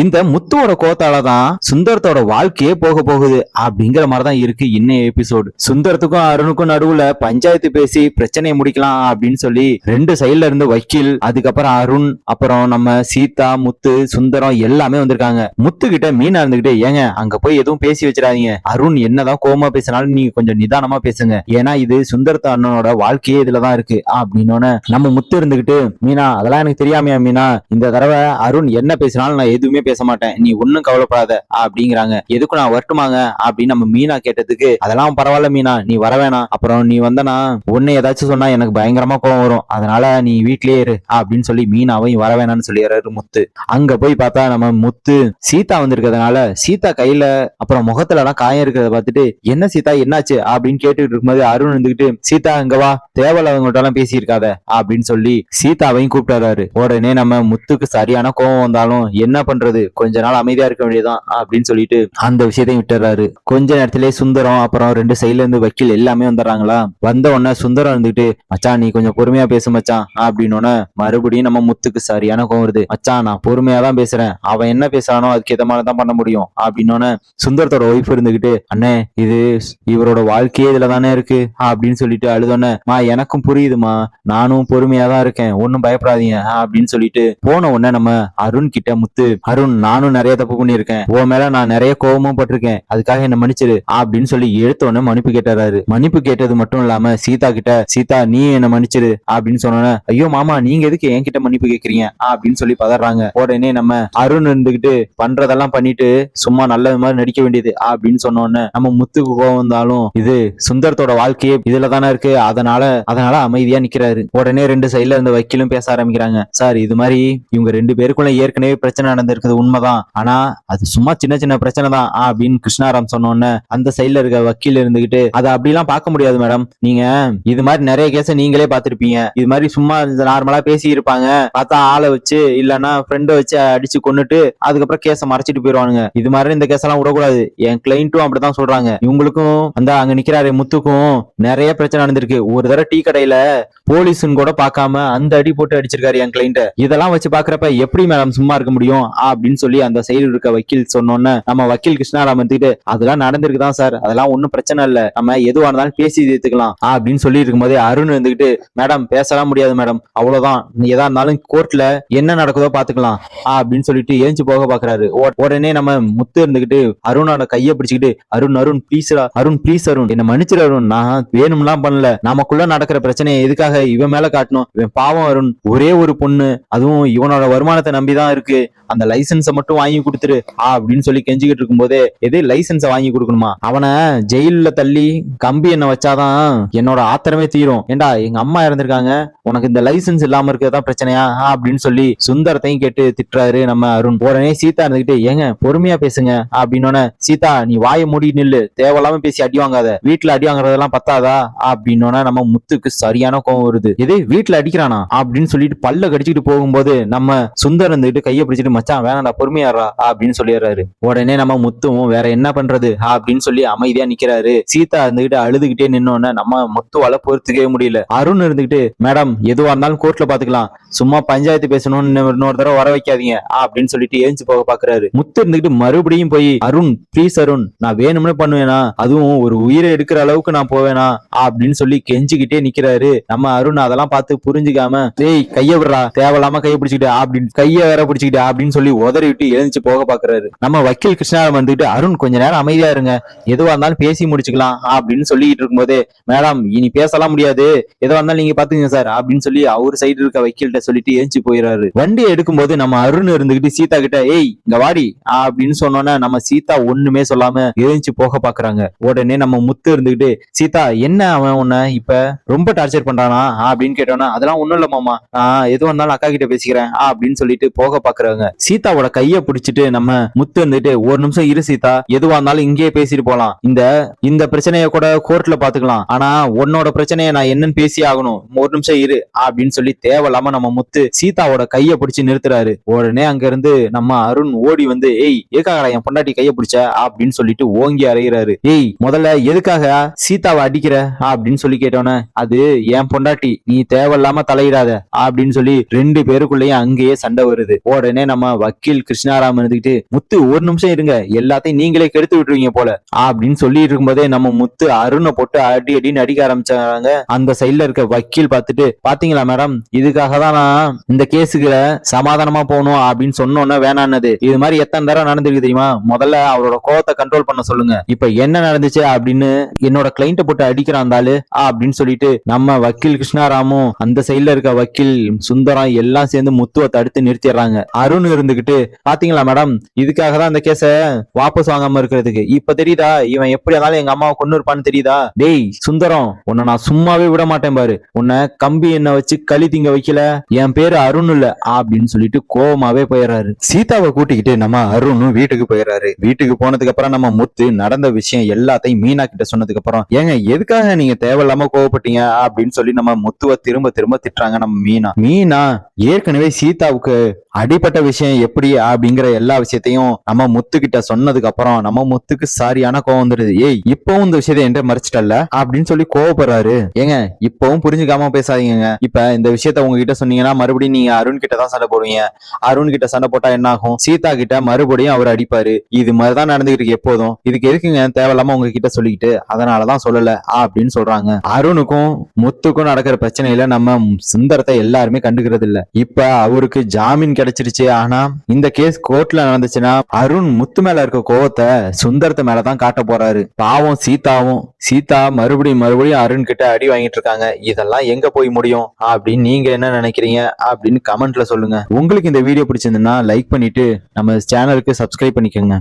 இந்த முத்துவோட கோத்தாலதான் சுந்தரத்தோட வாழ்க்கையே போக போகுது அப்படிங்கிற மாதிரிதான் இருக்கு இன்னைய எபிசோடு. சுந்தரத்துக்கும் அருணுக்கும் நடுவுல பஞ்சாயத்து பேசி பிரச்சனையை முடிக்கலாம் அப்படின்னு சொல்லி ரெண்டு சைட்ல இருந்து வக்கீல், அதுக்கப்புறம் அருண், அப்புறம் நம்ம சீதா, முத்து, சுந்தரம் எல்லாமே வந்திருக்காங்க. முத்து கிட்ட மீனா இருந்துகிட்டு, ஏங்க அங்க போய் எதுவும் பேசி வச்சிடாதீங்க, அருண் என்னதான் கோவமா பேசினாலும் நீங்க கொஞ்சம் நிதானமா பேசுங்க, ஏன்னா இது சுந்தரத்த அண்ணனோட வாழ்க்கையே இதுலதான் இருக்கு அப்படின்னு நம்ம முத்து இருந்துகிட்டு, மீனா அதெல்லாம் எனக்கு தெரியாமையா மீனா, இந்த தடவை அருண் என்ன பேசினாலும் நான் எதுவுமே பேச மாட்டேன், நீ ஒன்னும் கவலைப்படாத அப்படிங்கிறாங்க. எதுக்கு நான் வரட்டுமாங்க அப்படின்னு நம்ம மீனா கேட்டதுக்கு, அதெல்லாம் பரவாயில்ல மீனா, நீ வர வேணாம், அப்புறம் நீ வந்தனா ஒன்னு ஏதாச்சும் சொன்னா எனக்கு பயங்கரமா கோவம் வரும், அதனால நீ வீட்லயே இரு அப்படின்னு சொல்லி மீனாவையும் வர வேணாம்னு சொல்லிடுறாரு முத்து. அங்க போய் பார்த்தா நம்ம முத்து சீதா வந்திருக்கிறதுனால சீதா கையில அப்புறம் முகத்துல எல்லாம் காயம் இருக்கிறத பார்த்துட்டு, என்ன சீதா என்னாச்சு அப்படின்னு கேட்டுட்டு இருக்கும்போது அருண் இருந்துகிட்டு, சீதா இங்க வா, தேவையில்லாதவங்கள்ட்ட எல்லாம் பேசி இருக்காத அப்படின்னு சொல்லி சீதாவையும் கூப்பிட்டாரு. உடனே நம்ம முத்துக்கு சரியான கோவம் வந்தாலும் என்ன பண்றது, கொஞ்ச நாள் அமைதியா இருக்க வேண்டியதான் அப்படின்னு சொல்லிட்டு அந்த விஷயத்தையும் விட்டுறாரு. கொஞ்ச நேரத்திலே சுந்தரம் அப்புறம் ரெண்டு சைட்ல இருந்து வக்கீல் எல்லாமே வந்துடுறாங்களா. வந்த உடனே சுந்தரம் இருந்துட்டு, மச்சான் நீ கொஞ்சம் பொறுமையா பேசு மச்சான் அப்படின்னு மறுபடியும் நம்ம முத்துக்கு சரியான கோவம் வருது. மச்சான் நான் பொறுமையா தான் பேசுறேன், அவன் என்ன பேசுறானோ அதுக்கு ஏத்த மாதிரிதான் பண்ண முடியும் அப்படின்னு சுந்தரத்தோட ஒய்ஃப் இருந்துகிட்டு, அண்ணே இது இவரோட வாழ்க்கையே இதுல தானே இருக்கு அப்படின்னு சொல்லிட்டு அழுதோன்னே, மா எனக்கும் புரியுதுமா, நானும் பொறுமையா தான் இருக்கேன், ஒன்னும் பயப்படாதீங்க அப்படின்னு சொல்லிட்டு போன உடனே நம்ம அருண் கிட்ட முத்து, அருண் நானும் நிறைய தப்பு பண்ணிருக்கேன், உன் மேல நான் நிறைய கோபமும் பட்டிருக்கேன், அதுக்காக என்ன மன்னிச்சிரு அப்படின்னு சொல்லி எடுத்தோன்னு மன்னிப்பு கேட்டாரு. மன்னிப்பு கேட்டது மட்டும் இல்லாம சீதா கிட்ட, சீதா நீ என்ன மன்னிச்சிரு அப்படின்னு சொன்னோன்னே, ஐயோ மாமா நீங்க எதுக்கு என்கிட்ட மன்னிப்பு கேக்குறீங்க அப்படின்னு சொல்லி பதறாங்க. உடனே நம்ம அருண் இருந்துகிட்டு, பண்றதெல்லாம் பண்ணிட்டு சும்மா நல்ல மாதிரி நடிக்க வேண்டியது அப்படின்னு சொன்னோன்னு நம்ம முத்துக்கு கோவம் வந்தாலும் இது சுந்தரத்தோட வாழ்க்கையே இதுல தானே இருக்கு, அதனால அமைதியா நிக்கிறாரு. உடனே ரெண்டு சைட்ல இருந்து வக்கீலும் பேச ஆரம்பிக்கிறாங்க. சார் இது மாதிரி இவங்க ரெண்டு பேருக்குள்ள ஏற்கனவே பிரச்சனை நடந்திருக்குது உண்மைதான், ஆனா அது சும்மா சின்ன சின்ன பிரச்சனை தான் அப்படின்னு கிருஷ்ணாராம் சொன்னோன்னு அந்த சைட்ல இருக்க வக்கீல் இருந்துகிட்டு, அதை அப்படிலாம் பார்க்க முடியாது மேடம், நீங்க இது மாதிரி நிறைய கேஸ நீங்களே பார்த்திருப்பீங்க, இது மாதிரி சும்மா நார்மலா பேசி இருப்பாங்க, பார்த்தா ஆளை வச்சு இல்லன்னா ஃப்ரெண்டை வச்சு அடிச்சு கொண்டுட்டு அதுக்கப்புறம் கேஸை மறைச்சிட்டு போயிருவானுங்க, இது மாதிரி இந்த கேஸ் எல்லாம் விடக்கூடாது, என் கிளைண்ட்டும் அப்படிதான் சொல்றாங்க, இவங்களுக்கும் அந்த அங்க நிக்கிறாரு முத்துக்கும் நிறைய பிரச்சனை நடந்திருக்கு, ஒரு தடவை டீ கடையில போலீஸ்ன்னு கூட பார்க்காம அந்த அடி போட்டு அடிச்சிருக்காரு என் கிளைண்ட், இதெல்லாம் வச்சு பாக்குறப்ப எப்படி மேடம் சும்மா இருக்க முடியும் அப்படின்னு சொல்லி அந்த சைடு இருக்க வக்கீல் சொன்னோன்னு நம்ம வக்கீல் கிருஷ்ணாராம் வந்துட்டு, அதெல்லாம் நடந்திருக்குதான் சார், அதெல்லாம் ஒன்னும் பிரச்சனை இல்ல, நம்ம எதுவா இருந்தாலும் பேசி தீர்த்துக்கலாம் அப்படின்னு சொல்லி இருக்கும்போதே அருண் இருந்துகிட்டு, மேடம் பேசலாம் முடியாது மேடம், அவ்வளவுதான், எதா இருந்தாலும் கோர்ட்ல என்ன நடக்குதோ பாத்துக்கலாம் அப்படின்னு சொல்லிட்டு ஏஞ்சி போக பாக்குறாரு. உடனே நம்ம முத்து இருந்துகிட்டு அருணோட கைய பிடிச்சுக்கிட்டு, அருண் அருண் ப்ளீஸ் அருண் ப்ளீஸ் அருண் என்ன மன்னிச்சிரு அருண், நான் வேணும்லாம் பண்ணல, நமக்குள்ள நடக்கிற பிரச்சனையை எதுக்காக இவன் மேல காட்டணும், இவன் பாவம் அருண், ஒரே ஒரு பொண்ணு, அதுவும் இவனோட வருமானத்தை நம்பிதான் இருக்கு, அந்த லைசன்ஸை மட்டும் வாங்கி கொடுத்துரு அப்படின்னு சொல்லி கெஞ்சிக்கிட்டு இருக்கும் போதே, எது லைசன்ஸை வாங்கி கொடுக்கணுமா, அவனை ஜெயில தள்ளி கம்பி என்ன வச்சாதான் என்னோட ஆத்திரமே தீரும், ஏண்டா எங்க அம்மா இறந்திருக்காங்க, உனக்கு இந்த லைசன்ஸ் இல்லாம இருக்கிறதான் பிரச்சனையா அப்படின்னு சொல்லி சுந்தரத்தையும் கேட்டு திட்டுறாரு நம்ம அருண். உடனே சீதா இருந்துகிட்டு, ஏங்க பொறுமையா பேசுங்க அப்படின்னு, சீதா நீ வாயை மூடி நில்லு, தேவையில்லாம பேசி அடி வாங்காத, வீட்டுல அடி வாங்குறதெல்லாம் பத்தாதா அப்படின்னு நம்ம முத்துக்கு சரியான கோவம் வருது. எது வீட்டுல அடிக்கிறானா அப்படின்னு சொல்லிட்டு பல்ல கடிச்சுக்கிட்டு போகும்போது நம்ம சுந்தரம் இருந்துகிட்டு கையை பிடிச்சிட்டு, மச்சான் வேணாடா பொறுமையாடுறா அப்படின்னு சொல்லிடுறாரு. உடனே நம்ம முத்துவும் வேற என்ன பண்றது அப்படின்னு சொல்லி அமைதியா நிக்கிறாரு. சீதா இருந்துகிட்டு அழுதுகிட்டே நின்னோன்னு நம்ம முத்துவால பொறுத்துக்கவே முடியல. அருண் இருந்துகிட்டு, மேடம் எதுவா இருந்தாலும் கோர்ட்ல பாத்துக்கலாம், சும்மா பஞ்சாயத்து பேசணும்னு இன்னொரு தடவை வர வைக்காதீங்க அப்படின்னு சொல்லிட்டு ஏஞ்சி போக பாக்குறாரு. முத்து இருந்துகிட்டு மறுபடியும் போய், அருண் ப்ளீஸ் அருண், நான் வேணும்னு பண்ணுவேனா, அதுவும் ஒரு உயிரை எடுக்கிற அளவுக்கு நான் போவேனா அப்படின்னு சொல்லி கெஞ்சிக்கிட்டே நிக்கிறாரு. நம்ம அருண் அதெல்லாம் பார்த்து புரிஞ்சுக்காம, டேய் கைய விடுறா, தேவையில்லாம கைய பிடிச்சிக்கிட்டு அப்படின்னு கைய வேற பிடிச்சிக்கிட்டு அப்படின்னு சொல்லி உதறி விட்டு எழுந்துச்சு போக பாக்குறாரு. நம்ம வக்கீல் கிருஷ்ணாராம் வந்துட்டு, அருண் கொஞ்ச நேரம் அமைதியா இருங்க, எதுவா இருந்தாலும் பேசி முடிச்சுக்கலாம் அப்படின்னு சொல்லிட்டு இருக்கும்போதே, மேடம் இனி பேசலாம் முடியாது, எதுவா இருந்தாலும் நீங்க பாத்துங்க சார் அப்படின்னு சொல்லி அவர் சைடு இருக்க வக்கீல்கிட்ட சொல்லிட்டு ஏஞ்சி போயிடுறாரு. வண்டியை எடுக்கும்போது நம்ம அருண் இருந்துகிட்டு சீதா கிட்ட, ஏய் இங்க வாடி அப்படின்னு சொன்னோன்னா நம்ம சீதா ஒண்ணுமே சொல்லாம ஏஞ்சி போக பாக்குறாங்க. உடனே நம்ம முத்து இருந்துகிட்டு, சீதா என்ன அவன் உன்ன இப்ப ரொம்ப டார்ச்சர் பண்றானா அப்படின்னு கேட்டோன்னா, அதெல்லாம் ஒண்ணும் இல்ல மாமா, நான் எதுவும் இருந்தாலும் அக்கா கிட்ட பேசிக்கிறேன் அப்படின்னு சொல்லிட்டு போக பாக்குறாங்க. சீதாவோட கைய பிடிச்சிட்டு நம்ம முத்து வந்துட்டு, ஒரு நிமிஷம் இரு சீதா, எதுவா இருந்தாலும் இங்கேயே பேசிட்டு போலாம், இந்த பிரச்சனைய கூட கோர்ட்ல பாத்துக்கலாம், ஆனா உன்னோட பிரச்சனைய நான் என்னன்னு பேசி ஆகணும், ஒரு நிமிஷம் இரு அப்படின்னு சொல்லி தேவையில்லாம நம்ம முத்து சீதாவோட கைய பிடிச்சு நிறுத்துறாரு. உடனே அங்க இருந்து நம்ம அருண் ஓடி வந்து, ஏய் எதுக்காக என் பொண்டாட்டி கைய பிடிச்ச அப்படின்னு சொல்லிட்டு ஓங்கி அறைகிறாரு. ஏய் முதல்ல எதுக்காக சீதாவை அடிக்கிற அப்படின்னு சொல்லி கேட்டோன்னே, அது என் பொண்டாட்டி, நீ தேவையில்லாம தலையிடாத அப்படின்னு சொல்லி ரெண்டு பேருக்குள்ளேயும் அங்கேயே சண்டை வருது. உடனே நம்ம வக்கீல் கிருஷ்ணாராம் இருந்துகிட்டு, முத்து ஒரு நிமிஷம் இருங்க, எல்லாத்தையும் நீங்களே கெடுத்து விட்டுருவீங்க போல அப்படின்னு சொல்லி இருக்கும்போதே நம்ம முத்து அருணை போட்டு அடி அடின்னு அடிக்க ஆரம்பிச்சாங்க. அந்த சைட்ல இருக்க வக்கீல் பார்த்துட்டு, பாத்தீங்களா மேடம், இதுக்காக தான் நான் இந்த கேஸுக்கு சமாதானமா போகணும் அப்படின்னு சொன்னோன்னே வேணான்னது. இது மாதிரி எத்தனை தடவை நடந்திருக்கு தெரியுமா? முதல்ல அவரோட கோவத்தை கண்ட்ரோல் பண்ண சொல்லுங்க. இப்ப என்ன நடந்துச்சு அப்படின்னு என்னோட கிளைண்ட்டை போட்டு அடிக்கிறான் அப்படின்னு சொல்லிட்டு நம்ம வக்கீல் கிருஷ்ணாராமும் அந்த சைட்ல இருக்க வக்கீல் சுந்தரம் எல்லாம் சேர்ந்து முத்துவை தடுத்து நிறுத்திடுறாங்க. அருண் இருந்துகிட்டு, பாத்தீங்களா மேடம், இதுக்காக தான் இந்த கேஸ வாபஸ் வாங்காம இருக்கிறதுக்கு. இப்ப தெரியுதா இவன் எப்படி இருந்தாலும் எங்க அம்மாவை கொண்டு இருப்பான்னு தெரியுதா? டேய் சுந்தரம், உன்னை நான் சும்மாவே விட மாட்டேன் பாரு, உன்னை கம்பி என்ன வச்சு களி திங்க வைக்கல, என் பேரு அருண் இல்ல அப்படின்னு சொல்லிட்டு கோவமாவே போயிடுறாரு. சீதாவை கூட்டிக்கிட்டு நம்ம அருணும் வீட்டுக்கு போயிடுறாரு. வீட்டுக்கு போனதுக்கு அப்புறம் நம்ம முத்து நடந்த விஷயம் எல்லாத்தையும் மீனா கிட்ட சொன்னதுக்கு அப்புறம், ஏங்க எதுக்காக நீங்க தேவையில்லாம கோவப்பட்டீங்க அப்படின்னு சொல்லி நம்ம முத்துவ திரும்ப திரும்ப திட்டுறாங்க நம்ம மீனா ஏற்கனவே சீதாவுக்கு அடிப்பட்ட விஷயம் எப்படி அப்படிங்கிற எல்லா விஷயத்தையும் நம்ம முத்து கிட்ட சொன்னதுக்கு அப்புறம் நம்ம முத்துக்கு சரியான கோவம் வந்துடுது. ஏய் இப்பவும் இந்த விஷயத்தை என்கிட்ட மறைச்சிட்டல்ல அப்படின்னு சொல்லி கோவப்படுறாரு. ஏங்க இப்பவும் புரிஞ்சுக்காம பேசாதீங்க. இப்ப இந்த விஷயத்த உங்ககிட்ட சொன்னீங்கன்னா மறுபடியும் நீங்க அருண் கிட்ட தான் சண்டை போடுவீங்க. அருண் கிட்ட சண்டை போட்டா என்ன ஆகும்? சீதா கிட்ட மறுபடியும் அவர் அடிப்பாரு. இது மாதிரிதான் நடந்துகிட்டு இருக்கு எப்போதும். இதுக்கு எதுக்குங்க தேவையில்லாம உங்ககிட்ட சொல்லிக்கிட்டு, அதனாலதான் சொல்லல அப்படின்னு சொல்றாங்க. அருணுக்கும் முத்துக்கும் நடக்கிற பிரச்சனையில நம்ம சுந்தரத்தை எல்லாருமே கண்டுக்கிறது இல்ல. இப்ப அவருக்கு ஜாமீன் கிடைச்சிருச்சு. ஆனா இந்த கேஸ் கோர்ட்ல நடந்துச்சுன்னா அருண் முத்து மேல இருக்க கோவத்தை சுந்தரத்தை மேலதான் காட்ட போறாரு. பாவம் சீதா மறுபடியும் அருண் கிட்ட அடி வாங்கிட்டு இருக்காங்க. இதெல்லாம் எங்க போய் முடியும் அப்படின்னு நீங்க என்ன நினைக்கிறீங்க அப்படின்னு கமெண்ட்ல சொல்லுங்க. உங்களுக்கு இந்த வீடியோ பிடிச்சிருந்ததுன்னா லைக் பண்ணிட்டு நம்ம சேனலுக்கு சப்ஸ்கிரைப் பண்ணிக்கோங்க.